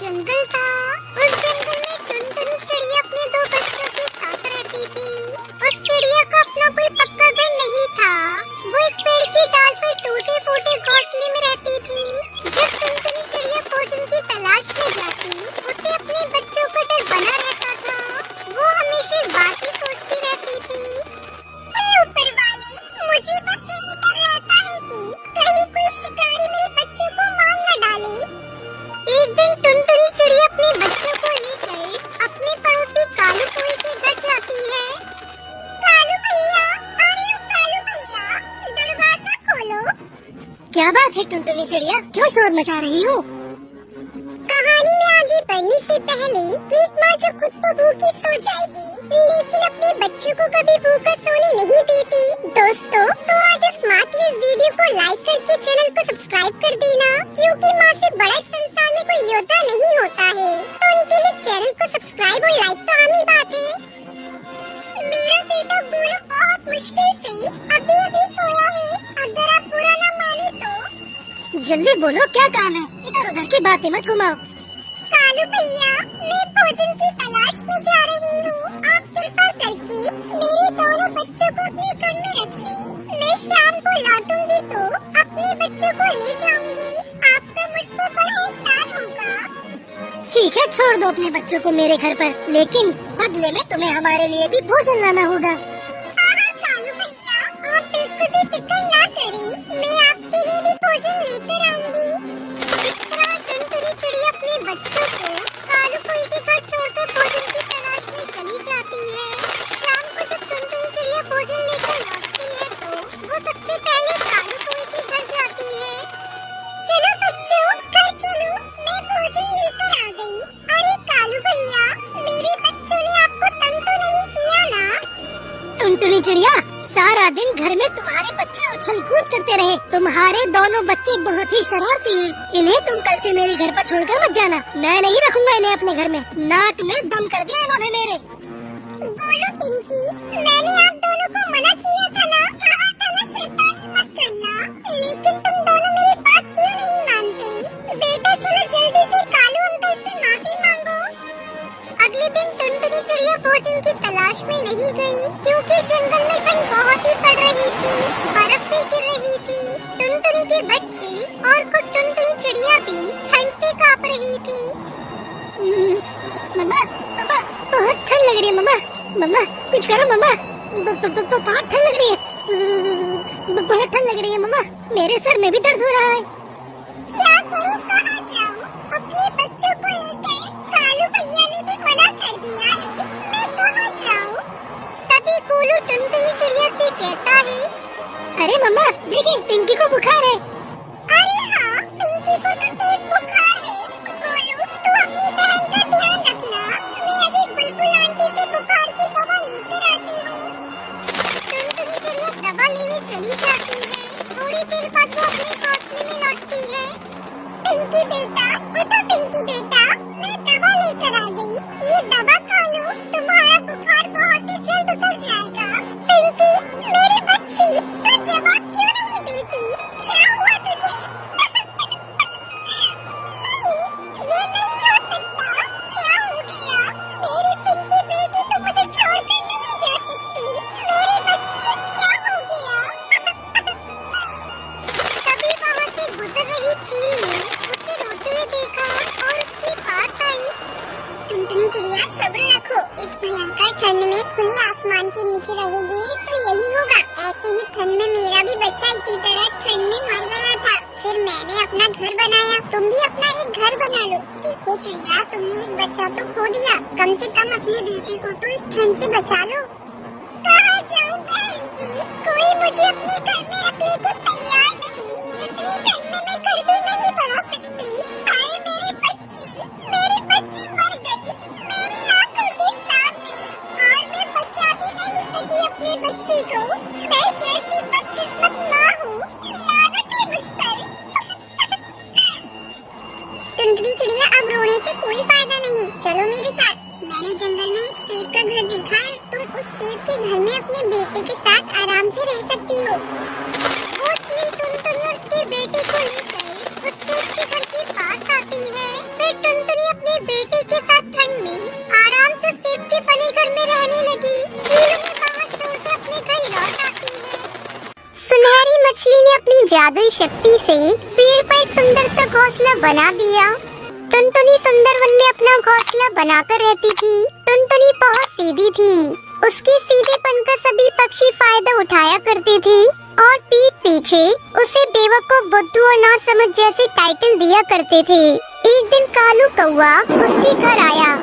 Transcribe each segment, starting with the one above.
जंगल था। उस जंगल में टुनटुनी चिड़िया अपने दो बच्चों के साथ रहती थी। उस चिड़िया को अपना कोई पक्का घर नहीं था। वो एक पेड़ की डाल पर टूटे फूटे घोंसले में रहती थी। जब टुनटुनी चिड़िया भोजन की तलाश में जाती, उसे अपने बच्चों का डर बना रहता था। वो हमेशा इस बात की सोचती रहती थी, हे ऊपर वाले, मुझे बस यही डर रहता है कि कहीं कोई शिकारी मेरे बच्चों को मार न डाले। एक दिन टुनटुनी चिड़िया अपने बच्चों को लेकर अपने पड़ोसी कालू कोई के घर जाती है। कालू भैया, अरे ओ कालू भैया, दरवाजा खोलो। क्या बात है टुनटुनी चिड़िया, क्यों शोर मचा रही हो? कहानी में आगे बढ़ने से पहले एक माँ जो खुद तो भूखी सो जाएगी, लेकिन अपने बच्चों को कभी भूखा सोने नहीं देती। दोस्तों, तो आज इस माँ की इस वीडियो को लाइक करके चैनल को सब्सक्राइब कर देना, क्योंकि माँ से बड़ा इस संसार में कोई योद्धा नहीं होता है। तो उनके लिए चैनल को सब्सक्राइब और लाइक तो आम ही बात है। मेरा बेटा गोलू बहुत मुश्किल से अभी सोया है। अगर आप बुरा न माने तो जल्दी बोलो, क्या काम है? इधर उधर की बातें मत घुमाओ। कालू भैया, मैं भोजन की तलाश में जा रही हूँ। आप कृपा करके मेरे दोनों बच्चों को अपने घर में रखिए। मैं शाम को लौटूंगी तो अपने बच्चों को ले जाऊंगी। आपका मुझ पर बड़ा एहसान होगा। ठीक है, छोड़ दो अपने बच्चों को मेरे घर पर, लेकिन बदले में तुम्हें हमारे लिए भी भोजन लाना होगा। हाँ कालू भैया, आप बिल्कुल भी फिक्र ना करें, मैं आपके लिए भी भोजन लेकर आऊंगी। इस तरह टुनटुनी चिड़िया अपने बच्चों को कालू कोई के घर छोड़कर भोजन की तलाश में चली जाती है। शाम को जब टुनटुनी चिड़िया भोजन लेकर लौटती है तो वो सबसे पहले कालू कोई के घर जाती है। चलो बच्चों, घर चलो, मैं भोजन लेकर आ गई। अरे कालू भैया, मेरे बच्चों ने आपको तंग तो नहीं किया ना? टुनटुनी चिड़िया, सारा दिन घर में तुम्हारे बच्चे उछल कूद करते रहे। तुम्हारे दोनों बच्चे बहुत ही शरारती हैं। इन्हें तुम कल से मेरे घर पर छोड़कर मत जाना। मैं नहीं रखूंगा इन्हें अपने घर में। नाक में दम कर दिया इन्होंने मेरे। बोलो पिंकी, मैंने आप दोनों को मना किया था ना, कहा था ना शैतानी मत करना, लेकिन तुम दोनों मेरी बात क्यों नहीं मानते? बेटा चलो जल्दी से कालू अंकल से माफी मांगो। अगले दिन टुनटुनी चिड़िया भोजन की तलाश में नहीं गई, क्योंकि जंगल में ठंड बहुत ही पड़ रही थी। बर्फ भी गिर रही थी। टुनटुनी के बच्चे और खुद टुनटुनी चिड़िया भी ठंड से कांप रही थी। मम्मा, मम्मा, बहुत ठंड लग रही है। मम्मा, मम्मा, कुछ करो मम्मा। बहुत ठंड लग रही है। बहुत ठंड लग रही है मम्मा। मेरे सर में भी दर्द हो रहा है। क्या करूं, कहाँ जाऊं? अपने बच्चों को लेकर कालू भैया ने भी मना कर दिया है। मैं कहाँ जाऊं? तभी गोलू टुनटुनी चिड़िया से कहता है, अरे मम्मा, देखिए पिंकी को बुखार है। अरे हाँ, पिंकी को तो तेज बुखार है। गोलू, तू अपनी बहन का ध्यान रखना। मैं अभी बुलबुल आंटी से बुखार की दवा लेकर आती हूँ। टुनटुनी चिड़िया दवा लेने चली जाती है। थोड़ी देर बाद वो अपने घोंसले में लौटती है। पिंकी बेटा, उठो पिंकी बेटा, मैं दवा लेकर आ गई। ये दवा खा लो, तुम्हारा बुखार बहुत ही जल्द उतर जाएगा। पिंकी, मेरी बच्ची, तू जवाब क्यों नहीं देती? क्या हुआ तुझे? नहीं, ये नहीं हो सकता। क्या हो गया? मेरी पिंकी बेटी तो मुझे छोड़कर नहीं जा सकती। मेरी बच्ची, ये क्या हो गया? तभी वहाँ से गुजर रही चील ने उसे रोते हुए देखा और उसके पास आई। टुनटुनी चिड़िया, सब्र रखो। इस भयंकर ठंड में खुले आसमान के नीचे रहोगे तो यही होगा। ऐसे ही ठंड में मेरा भी बच्चा इसी तरह ठंड में मर गया था। फिर मैंने अपना घर बनाया, तुम भी अपना एक घर बना लो। देखो चिड़िया, तुमने एक बच्चा तो खो दिया, कम से कम अपने बेटे को तो इस ठंड से बचा लो। कहाँ जाऊँ बहन जी? कोई मुझे अपने घर में रखने को तैयार नहीं। इतनी ठंड में मैं घर भी नहीं बना सकती। हाय मेरी बच्ची मर गई मेरी आंखों के सामने, और मैं बचा भी नहीं सकी अपने बच्चे को। मैं कैसी बदकिस्मत माँ हूँ, लानत है मुझ पर। टुनटुनी चिड़िया, अब रोने से कोई फायदा नहीं, चलो मेरे साथ। मैंने जंगल में एक सेब का घर देखा है, तुम उस सेब के घर में अपने बेटे के साथ आराम से रह सकती हो। वो चील टुनटुनी और उसके बेटे को लेकर उस सेब के घर के पास आती है। फिर टुनटुनी शक्ति से पेड़ पर एक सुंदर सा घोंसला बना दिया। टुनटुनी सुंदर वन में अपना घोंसला बनाकर रहती थी। टुनटुनी बहुत सीधी थी। उसके सीधेपन का सभी पक्षी फायदा उठाया करते थे और पीठ पीछे उसे बेवकूफ, बुद्धू और नासमझ जैसे टाइटल दिया करते थे। एक दिन कालू कौवा उसके घर आया।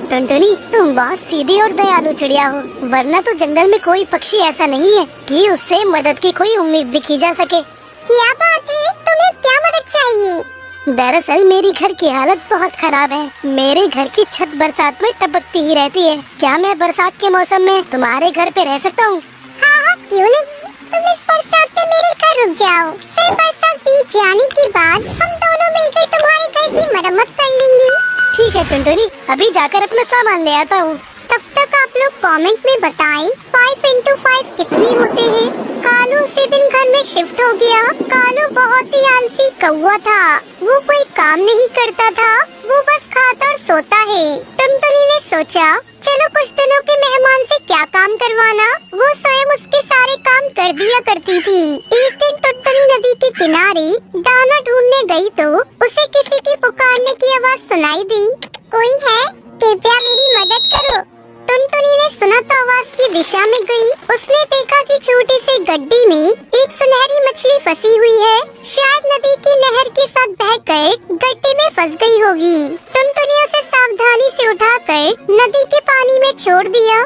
टुनटुनी, तुम बहुत सीधी और दयालु चिड़िया हो, वरना तो जंगल में कोई पक्षी ऐसा नहीं है कि उससे मदद की कोई उम्मीद भी की जा सके। क्या बात है, तुम्हें क्या मदद चाहिए? दरअसल मेरी घर की हालत बहुत खराब है। मेरे घर की छत बरसात में टपकती ही रहती है। क्या मैं बरसात के मौसम में तुम्हारे घर पे रह सकता हूँ? हाँ, क्यों नहीं। तुम इस बरसात में मेरे घर रुक जाओ, फिर बरसात बीत जाने के बाद हम दोनों मिलकर तुम्हारे घर की मरम्मत कर लेंगे। ठीक है टुनटुनी, अभी जाकर अपना सामान ले आता हूँ। तब तक आप लोग कमेंट में बताएं 5 into 5 कितने होते हैं। कालू उसी दिन घर में शिफ्ट हो गया। कालू बहुत ही आलसी कौवा था। वो कोई काम नहीं करता था, वो बस खाता और सोता है। टुनटुनी ने सोचा, चलो कुछ दिनों के मेहमान से क्या काम करवाना। वो स्वयं उसके सारे काम कर दिया करती थी। एक दिन टुनटुनी नदी के किनारे दाना ढूंढने गई तो उसे किसी की पुकारने की आवाज सुनाई दी। कोई है? कृपया मेरी मदद करो। टुनटुनी ने सुना तो आवाज की दिशा में गई। उसने देखा कि छोटे से गड्ढे में एक सुनहरी मछली फंसी हुई है। शायद नदी की नहर के साथ बहकर गड्ढे में फंस गई होगी। टुनटुनी उसे सावधानी से उठाकर नदी के पानी में छोड़ दिया।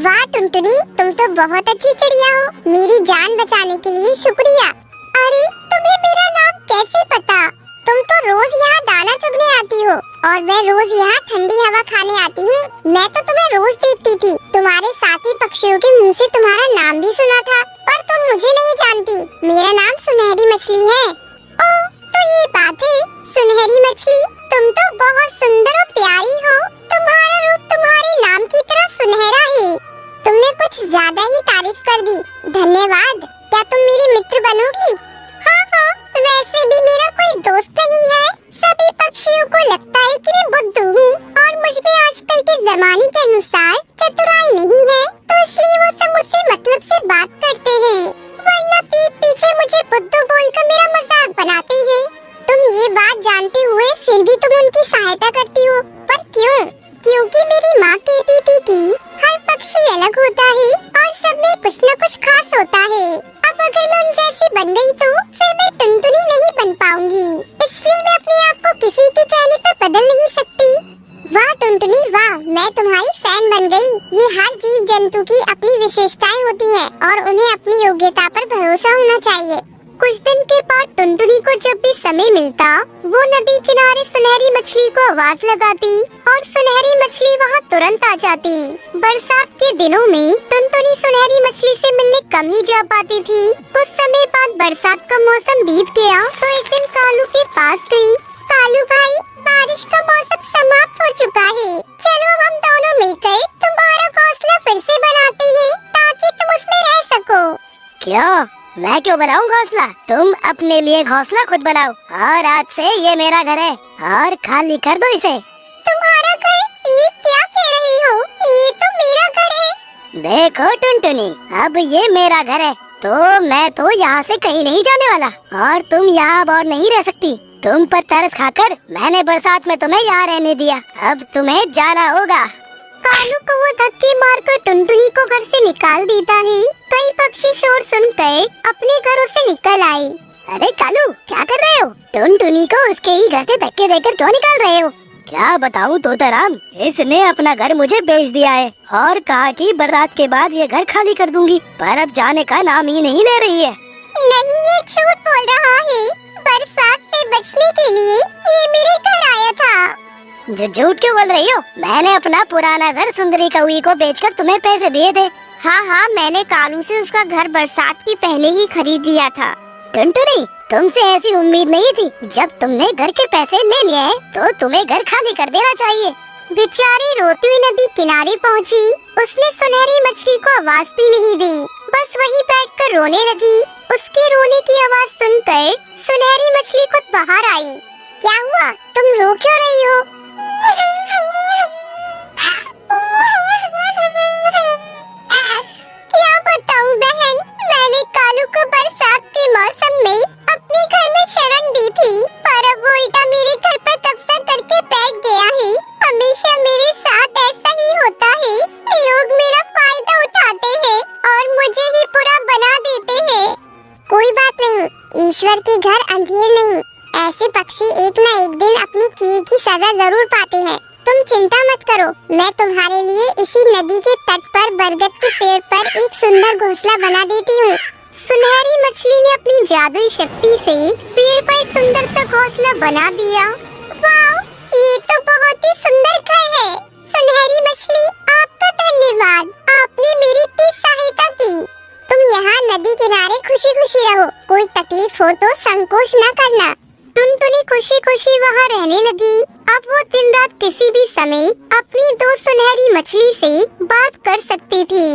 वाह टुनटुनी, तुम तो बहुत अच्छी चिड़िया हो। मेरी जान बचाने के लिए शुक्रिया। अरे, तुम्हें मेरा नाम कैसे पता? तुम तो रोज यहाँ दाना चुगने आती हो और मैं रोज यहाँ ठंडी हवा खाने आती हूँ। मैं तो तुम्हें रोज देखती थी। तुम्हारे साथी पक्षियों के मुंह से तुम्हारा नाम भी सुना था, पर तुम मुझे नहीं जानती। मेरा नाम सुनहरी मछली है। ओह, तो ये बात है। सुनहरी मछली, तुम तो बहुत सुंदर और प्यारी हो। तुम्हारा रूप तुम्हारे नाम की तरह सुनहरा है। तुमने कुछ ज्यादा ही तारीफ कर दी। धन्यवाद। क्या तुम मेरी मित्र बनोगी? हाँ, वैसे भी मेरा कोई दोस्त नहीं है। सभी पक्षियों को लगता है कि मैं बुद्धू हूँ और मुझ में आजकल के जमाने के अनुसार चतुराई नहीं है, तो इसलिए वो सब मुझसे मतलब से बात करते हैं, वरना पीठ पीछे मुझे बुद्धू बोलकर मेरा मजाक बनाते हैं। तुम ये बात जानते हुए फिर भी तुम उनकी सहायता करती हो, पर क्यों? क्योंकि मेरी माँ कहती थी कि हर पक्षी अलग होता है और सब में कुछ न कुछ खास होता है। अब अगर मैं उन जैसी बन गई तो फिर मैं टुनटुनी नहीं बन पाऊंगी। इसलिए मैं अपने आप को किसी के कहने पर बदल नहीं सकती। वाह टुनटुनी वाह, मैं तुम्हारी फैन बन गई। ये हर जीव जंतु की अपनी विशेषताएं होती हैं और उन्हें अपनी योग्यता पर भरोसा होना चाहिए। कुछ दिन के बाद टुनटुनी को जब भी समय मिलता, वो नदी किनारे सुनहरी मछली को आवाज लगाती और सुनहरी मछली वहाँ तुरंत आ जाती। बरसात के दिनों में टुनटुनी सुनहरी मछली से मिलने कम ही जा पाती थी। कुछ समय बाद बरसात का मौसम बीत गया तो एक दिन कालू के पास गई। कालू भाई, बारिश का मौसम समाप्त हो चुका है। चलो हम दोनों मिलकर तुम्हारा घोंसला फिर से बनाते हैं ताकि तुम उसमें रह सको। क्या? मैं क्यों बनाऊं घोंसला? तुम अपने लिए घोंसला खुद बनाओ और आज से ये मेरा घर है और खाली कर दो इसे। तुम्हारा घर? ये क्या कह रही हो? ये तो मेरा घर है। देखो टुनटुनी, अब ये मेरा घर है तो मैं तो यहाँ से कहीं नहीं जाने वाला और तुम यहाँ और नहीं रह सकती। तुम पर तरस खाकर मैंने बरसात में तुम्हें यहाँ रहने दिया, अब तुम्हें जाना होगा। कालू को वो धक्के मारकर टुनटुनी को घर से निकाल देता है। कई पक्षी शोर सुनकर अपने घरों से निकल आए। अरे कालू, क्या कर रहे हो? टुनटुनी को उसके ही घर से धक्के देकर क्यों निकाल रहे हो? क्या बताऊं तोताराम, इसने अपना घर मुझे बेच दिया है और कहा कि बरसात के बाद ये घर खाली कर दूंगी, पर अब जाने का नाम ही नहीं ले रही है। नहीं, ये झूठ बोल रहा है। बरसात से बचने के लिए ये मेरे घर आया था। झूठ क्यों बोल रही हो? मैंने अपना पुराना घर सुंदरी कौवी को बेचकर तुम्हें पैसे दिए थे। हाँ, मैंने कालू से उसका घर बरसात के पहले ही खरीद लिया था। टुनटुनी, तुमसे ऐसी उम्मीद नहीं थी। जब तुमने घर के पैसे ले लिए तो तुम्हें घर खाली कर देना चाहिए। बेचारी रोती हुई नदी किनारे पहुँची। उसने सुनहरी मछली को आवाज भी नहीं दी, बस वहीं बैठकर रोने लगी। उसके रोने की आवाज सुनकर सुनहरी मछली खुद बाहर आई। क्या हुआ? तुम रो क्यों रही हो? क्या बताऊं बहन, मैंने कालू को बरसात के मौसम में अपने घर ईश्वर के घर अंधेर नहीं। ऐसे पक्षी एक न एक दिन अपनी कील की सजा जरूर पाते हैं। तुम चिंता मत करो, मैं तुम्हारे लिए इसी नदी के तट पर बरगद के पेड़ पर एक सुंदर घोंसला बना देती हूँ। सुनहरी मछली ने अपनी जादुई शक्ति से पेड़ पर एक सुंदर सा घोंसला बना दिया। वाह, ये तो बहुत ही सुंदर घर है। सुनहरी मछली, आपका धन्यवाद, आपने मेरी इतनी सहायता की। तुम यहाँ नदी किनारे खुशी खुशी रहो, कोई तकलीफ हो तो संकोच न करना। टुनटुनी खुशी खुशी वहाँ रहने लगी। अब वो दिन रात किसी भी समय अपनी दोस्त सुनहरी मछली से बात कर सकती थी।